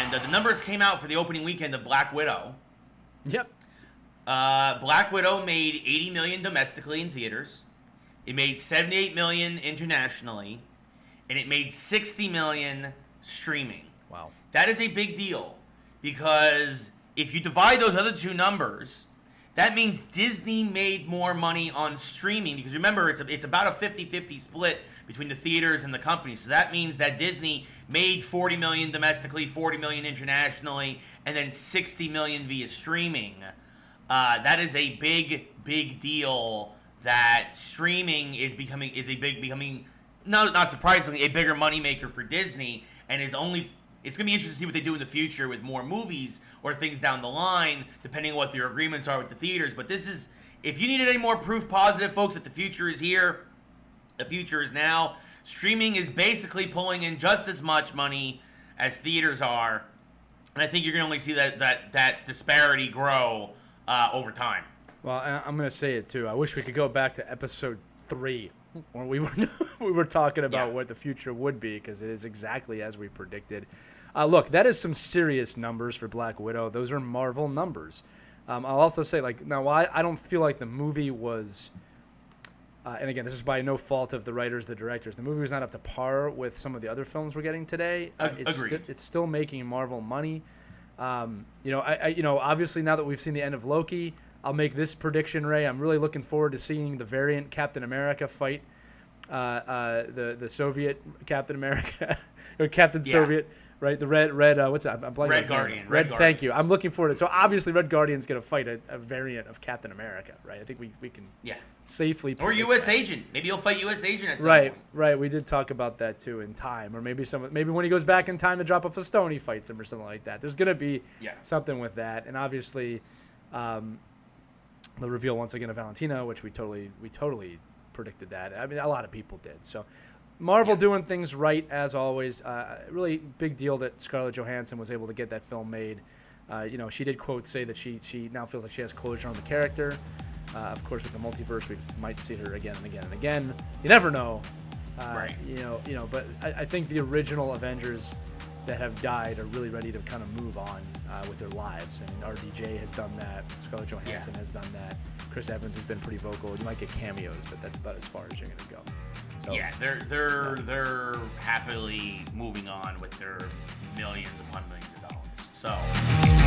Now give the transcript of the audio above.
And the numbers came out for the opening weekend of Black Widow. Yep. Black Widow made $80 million domestically in theaters. It made $78 million internationally, and it made $60 million streaming. Wow. That is a big deal, because if you divide those other two numbers, that means Disney made more money on streaming, because remember, it's about a 50-50 split between the theaters and the companies. So that means that Disney made $40 million domestically, $40 million internationally, and then $60 million via streaming. That is a big deal, that streaming is becoming not surprisingly a bigger moneymaker for Disney, and it's going to be interesting to see what they do in the future with more movies or things down the line, depending on what their agreements are with the theaters. But this is, if you needed any more proof positive, folks, that the future is here, the future is now. Streaming is basically pulling in just as much money as theaters are, and I think you're going to only see that disparity grow over time. Well, I'm going to say it too. I wish we could go back to episode 3 when we were talking about what the future would be, because it is exactly as we predicted. Look, that is some serious numbers for Black Widow. Those are Marvel numbers. I'll also say, now, I don't feel like the movie was, and again, this is by no fault of the writers, the directors. The movie was not up to par with some of the other films we're getting today. Agreed. It's still making Marvel money. Obviously now that we've seen the end of Loki, I'll make this prediction, Ray. I'm really looking forward to seeing the variant Captain America fight the Soviet Captain America or Captain Soviet, right? The red what's that? I'm blanking. Red Guardian. Red Guardian. Thank you. I'm looking forward to it. So obviously Red Guardian's going to fight a variant of Captain America, right? I think we can safely or U.S. Agent. Maybe he'll fight U.S. Agent at some point. Right. We did talk about that too in time, or maybe when he goes back in time to drop off a stone, he fights him or something like that. There's going to be something with that, and obviously, the reveal once again of Valentina, which we totally predicted that. I mean, a lot of people did. So, Marvel doing things right as always. Really big deal that Scarlett Johansson was able to get that film made. She did quote say that she now feels like she has closure on the character. Of course, with the multiverse, we might see her again and again and again. You never know. Right. But I think the original Avengers that have died are really ready to kind of move on with their lives. I mean, RDJ has done that. Scarlett Johansson has done that. Chris Evans has been pretty vocal. You might get cameos, but that's about as far as you're going to go. So, they're happily moving on with their millions upon millions of dollars. So.